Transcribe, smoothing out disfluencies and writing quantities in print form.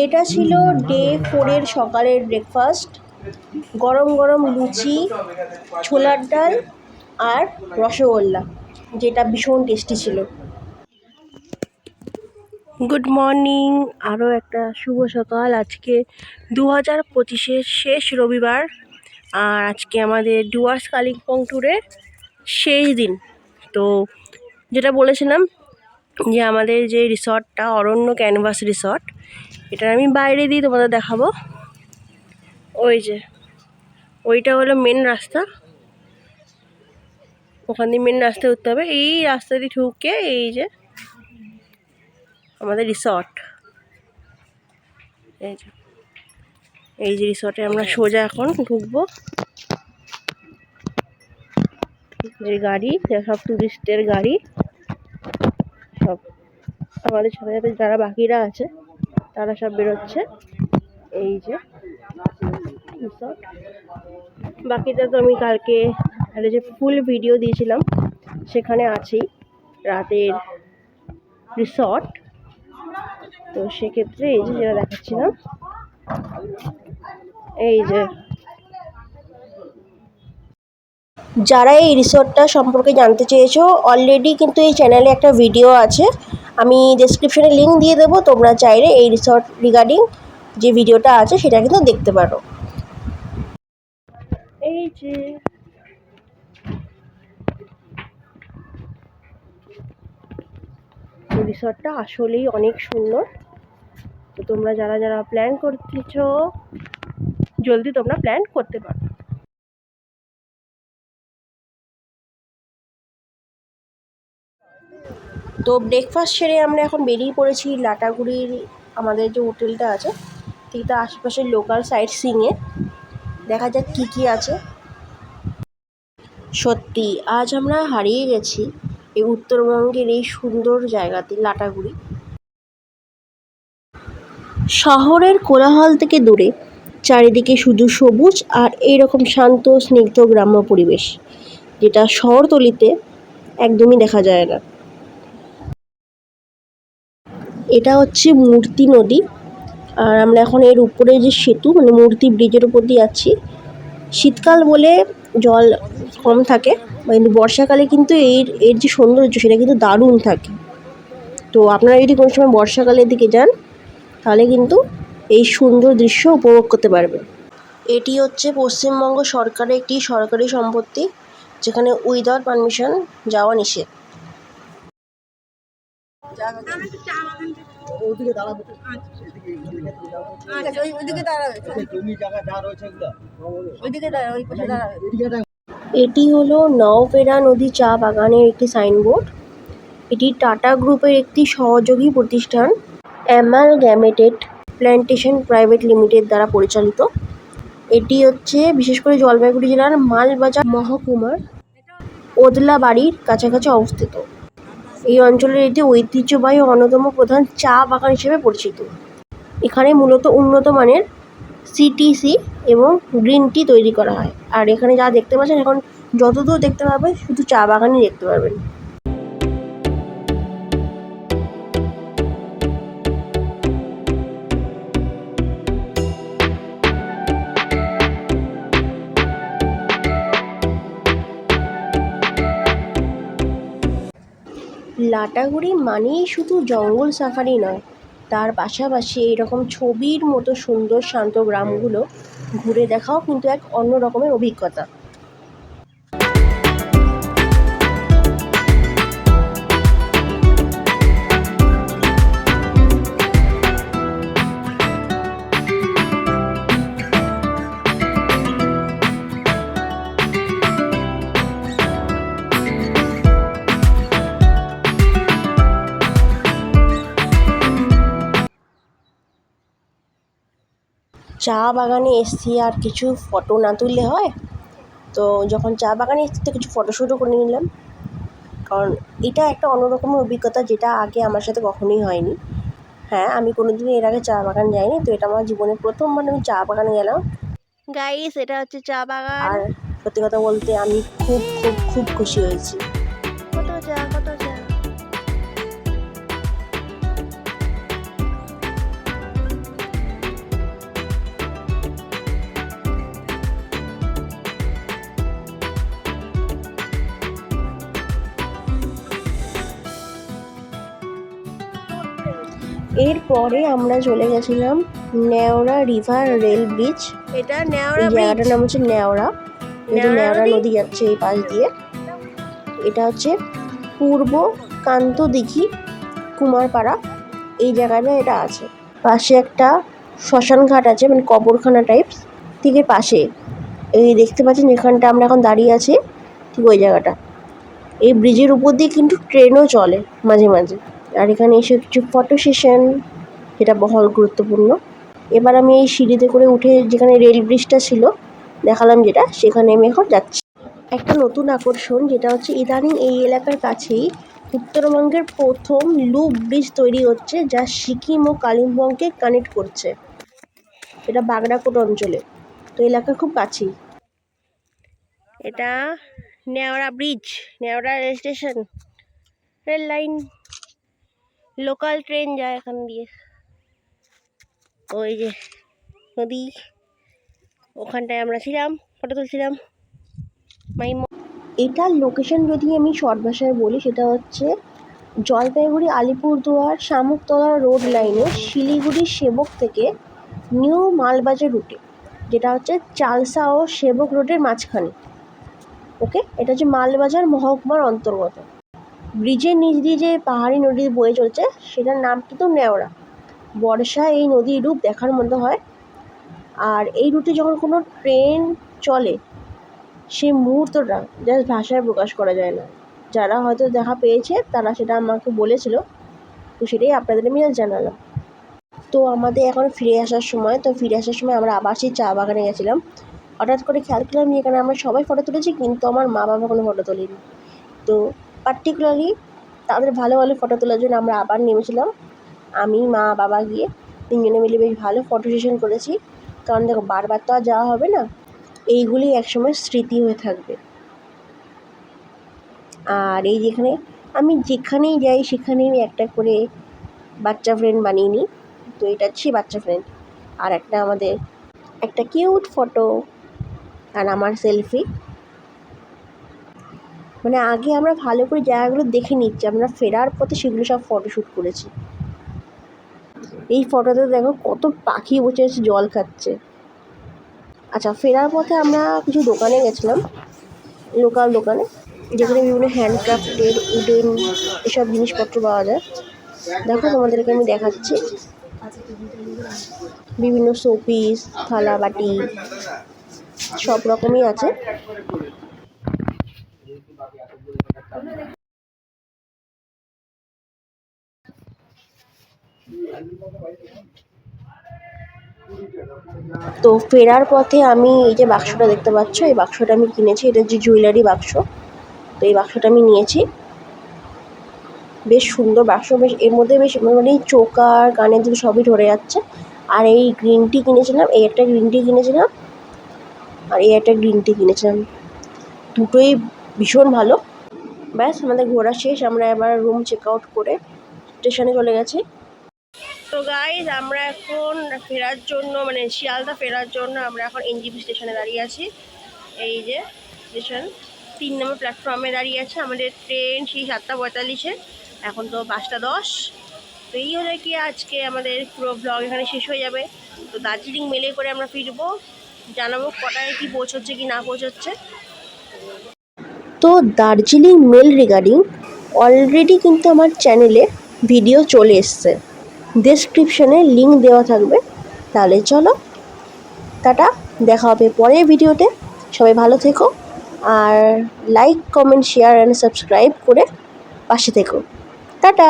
এটা ছিল ডে 4 সকালের ব্রেকফাস্ট। গরম গরম লুচি, ছোলার ডাল আর রসগোল্লা, যেটা ভীষণ টেস্টি ছিল। গুড মর্নিং, আরও একটা শুভ সকাল। আজকে 2025-এর শেষ রবিবার, আর আজকে আমাদের ডুয়ার্স কালিম্পং ট্যুরের শেষ দিন। তো যেটা বলেছিলাম যে আমাদের যে রিসর্টটা অরণ্য ক্যানভাস রিসর্ট, এটা আমি বাইরে দিয়ে তোমাদের দেখাবো। ওই যে ওইটা হলো মেন রাস্তা, ওখান দিয়ে মেন রাস্তা উঠতে হবে। এই রাস্তা দিয়ে ঢুকে এই যে আমাদের রিসর্ট, এই যে রিসর্টে আমরা সোজা এখন ঢুকবো। যে গাড়ি, সব টুরিস্টের গাড়ি, সব আমাদের সাথে সাথে যারা বাকিরা আছে তারা সব বেরোচ্ছে। এই যে রিসর্ট, বাকিটা তো আমি কালকে একটা যে ফুল ভিডিও দিয়েছিলাম সেখানে আছেই, রাতের রিসর্ট। তো সেক্ষেত্রে এই যে যেটা দেখাচ্ছিলাম, এই যে যারা এই রিসর্টটা সম্পর্কে জানতে চেয়েছো, অলরেডি কিন্তু এই চ্যানেলে একটা ভিডিও আছে, আমি ডেসক্রিপশনে লিঙ্ক দিয়ে দেবো। তোমরা চাইলে এই রিসর্ট রিগার্ডিং যে ভিডিওটা আছে সেটা কিন্তু দেখতে পারো। এই যে রিসর্টটা আসলেই অনেক সুন্দর। তো তোমরা যারা যারা প্ল্যান করতেছো, জলদি তোমরা প্ল্যান করতে পারো। তো ব্রেকফাস্ট সেরে আমরা এখন বেরিয়ে পড়েছি লাটাগুড়ির আমাদের যে হোটেলটা আছে, ঠিক তার আশেপাশের লোকাল সাইট সিইংয়ে। দেখা যাক কী কী আছে। সত্যি আজ আমরা হারিয়ে গেছি এই উত্তরবঙ্গের এই সুন্দর জায়গাতে, লাটাগুড়ি। শহরের কোলাহল থেকে দূরে, চারিদিকে শুধু সবুজ আর এইরকম শান্ত স্নিগ্ধ গ্রাম্য পরিবেশ, যেটা শহরতলিতে একদমই দেখা যায় না। এটা হচ্ছে মূর্তি নদী, আর আমরা এখন এর উপরে যে সেতু মানে মূর্তি ব্রিজের উপর দিয়ে যাচ্ছি। শীতকাল বলে জল কম থাকে, কিন্তু বর্ষাকালে কিন্তু এর যে সৌন্দর্য সেটা কিন্তু দারুণ থাকে। তো আপনারা যদি কোনো সময় বর্ষাকালের দিকে যান তাহলে কিন্তু এই সুন্দর দৃশ্য উপভোগ করতে পারবেন। এটি হচ্ছে পশ্চিমবঙ্গ সরকারের একটি সরকারি সম্পত্তি, যেখানে উইদাউট পারমিশন যাওয়া নিষেধ। এটি হলো নওপেরা নদী চা বাগানের একটি সাইনবোর্ড। এটি টাটা গ্রুপের একটি সহযোগী প্রতিষ্ঠান অ্যামালগ্যামেটেড প্ল্যান্টেশন প্রাইভেট লিমিটেড দ্বারা পরিচালিত। এটি হচ্ছে বিশেষ করে জলপাইগুড়ি জেলার মালবাজার মহকুমার ওদলাবাড়ির কাছাকাছি অবস্থিত। এই অঞ্চলের এটি ঐতিহ্যবাহী অন্যতম প্রধান চা বাগান হিসেবে পরিচিত। এখানে মূলত উন্নত মানের সিটিসি এবং গ্রিন টি তৈরি করা হয়। আর এখানে যা দেখতে পাচ্ছেন, এখন যতদূর দেখতে পাবেন শুধু চা বাগানই দেখতে পারবেন। লাটাগুড়ি মানেই শুধু জঙ্গল সাফারি নয়, তার পাশাপাশি এইরকম ছবির মতো সুন্দর শান্ত গ্রামগুলো ঘুরে দেখাও কিন্তু এক অন্য রকমের অভিজ্ঞতা। চা বাগানে এসছি, আর কিছু ফটো না তুললে হয়? তো যখন চা বাগানে এসছি তো কিছু ফটোশ্যুটও করে নিলাম, কারণ এটা একটা অন্যরকমের অভিজ্ঞতা, যেটা আগে আমার সাথে কখনোই হয়নি। হ্যাঁ, আমি কোনোদিনই এর আগে চা বাগান যাইনি, তো এটা আমার জীবনের প্রথমবার আমি চা বাগানে গেলাম। গাইস, এটা হচ্ছে চা বাগান, আর সত্যি কথা বলতে আমি খুব খুব খুব খুশি হয়েছি। কত চা, কত চা। এরপরে আমরা চলে গেছিলাম নেওড়া রিভার রেল ব্রিজ। এটা এই নেওড়া জায়গাটার নাম হচ্ছে নেওড়া। এই যে নেওড়া নদী। নদী যাচ্ছে এই পাশ দিয়ে। এটা হচ্ছে পূর্ব কান্তদিঘি কুমারপাড়া, এই জায়গাটা এটা আছে। পাশে একটা শ্মশান ঘাট আছে, মানে কবরখানা টাইপস, ঠিক এর পাশে। এই দেখতে পাচ্ছেন যেখানটা আমরা এখন দাঁড়িয়ে আছি, ঠিক ওই জায়গাটা। এই ব্রিজের উপর দিয়ে কিন্তু ট্রেনও চলে মাঝে মাঝে। আর এখানে এসে কিছু ফটো সেশন, যেটা বহল গুরুত্বপূর্ণ। এবার আমি এই সিঁড়িতে করে উঠে যেখানে রেল ব্রিজটা ছিল দেখালাম যেটা, সেখানে আমি এখন যাচ্ছি। একটা নতুন আকর্ষণ যেটা হচ্ছে ইদানিং এই এলাকার কাছেই উত্তরবঙ্গের প্রথম লুপ ব্রিজ তৈরি হচ্ছে, যা সিকিম ও কালিম্পংকে কানেক্ট করছে। এটা বাগড়াকোট অঞ্চলে, তো এলাকার খুব কাছেই। এটা Neora bridge, Neora rail station, rail line, local train যায় এখান দিয়ে। ওই যে নদী, ওখানটায় আমরা ছিলাম, ফটো তুলছিলাম। এটার লোকেশন যদি আমি শর্ট ভাষায় বলি, সেটা হচ্ছে জলপাইগুড়ি আলিপুরদুয়ার শামুকতলা রোড লাইনে শিলিগুড়ি সেবক থেকে নিউ মালবাজার রুটে, যেটা হচ্ছে চালসা ও সেবক রোডের মাঝখানে। ওকে, এটা হচ্ছে মালবাজার মহকুমার অন্তর্গত। ব্রিজের নিচ দিয়ে যে পাহাড়ি নদী বয়ে চলছে সেটার নাম কিন্তু নেওড়া। বর্ষায় এই নদীর রূপ দেখার মতো হয়। আর এই রুটে যখন কোনো ট্রেন চলে, সেই মুহূর্তটা জাস্ট ভাষায় প্রকাশ করা যায় না। যারা হয়তো দেখা পেয়েছে তারা সেটা আমাকে বলেছিল, তো সেটাই আপনাদের আমি জানালাম। তো আমাদের এখন ফিরে আসার সময়, আমরা আবার সেই চা বাগানে গেছিলাম। হঠাৎ করে খেয়াল করলাম যে এখানে আমরা সবাই ফটো তুলেছি, কিন্তু আমার মা বাবা কোনো ফটো তোলেনি। তো পার্টিকুলারলি তাদের ভালো ভালো ফটো তোলার জন্য আমরা আবার নেমেছিলাম। আমি, মা, বাবা গিয়ে তিনজনে মিলে বেশ ভালো ফটো সেশন করেছি। কারণ দেখো, বারবার তো আর যাওয়া হবে না, এইগুলি একসময় স্মৃতি হয়ে থাকবে। আর এই যেখানে আমি যেখানেই যাই সেখানেই একটা করে বাচ্চা ফ্রেন্ড বানিয়ে নিই। তো এটা হচ্ছে বাচ্চা ফ্রেন্ড। আর একটা আমাদের একটা কিউট ফটো, আর আমার সেলফি। মানে আগে আমরা ভালো করে জায়গাগুলো দেখে নিচ্ছি, আমরা ফেরার পথে সেগুলো সব ফটোশ্যুট করেছি। এই ফটোতে দেখো কত পাখি বসে আছে জল খাচ্ছে। আচ্ছা, ফেরার পথে আমরা কিছু দোকানে গেছিলাম, লোকাল দোকানে, যেখানে বিভিন্ন হ্যান্ডক্রাফটের উডেন এসব জিনিসপত্র পাওয়া যায়। দেখো, তোমাদেরকে আমি দেখাচ্ছি। বিভিন্ন শোপিস, থালা বাটি সব রকমই আছে। তো ফেরার পথে আমি এই যে বাক্সটা দেখতে পাচ্ছ, এই বাক্সটা আমি কিনেছি। এটা যে জুয়েলারি বাক্স, তো এই বাক্সটা আমি নিয়েছি। বেশ সুন্দর বাক্স, বেশ এর মধ্যে বেশ মানে চোকার কানের দুল সবই ধরে যাচ্ছে। আর এই গ্রিন টি কিনেছিলাম, এই একটা গ্রিন টি কিনেছিলাম, আর এই একটা গ্রিন টি কিনেছিলাম। দুটোই ভীষণ ভালো। ব্যাস, আমাদের ঘোরা শেষ। আমরা এবার রুম চেক আউট করে স্টেশনে চলে গেছি। তো গাইজ, আমরা এখন ফেরার জন্য, মানে শিয়ালদা ফেরার জন্য আমরা এখন এনজিপি স্টেশনে দাঁড়িয়ে আছি। এই যে স্টেশন 3 নম্বর প্ল্যাটফর্মে দাঁড়িয়ে আছে। আমাদের ট্রেন সেই 7:45-এ, এখন তো 5:10। তো এই হলে কি আজকে আমাদের পুরো ব্লগ এখানে শেষ হয়ে যাবে। তো দার্জিলিং মেলে করে আমরা ফিরবো, জানাবো কটায় কি পৌঁছচ্ছে কি না পৌঁছচ্ছে। তো দার্জিলিং মেল রিগার্ডিং অলরেডি কিন্তু আমার চ্যানেলে ভিডিও চলে এসছে, ডেসক্রিপশনে লিঙ্ক দেওয়া থাকবে। তাহলে চলো, টাটা, দেখা হবে পরের ভিডিওতে। সবাই ভালো থেকো, আর like, comment, share and subscribe করে পাশে থেকো। টাটা।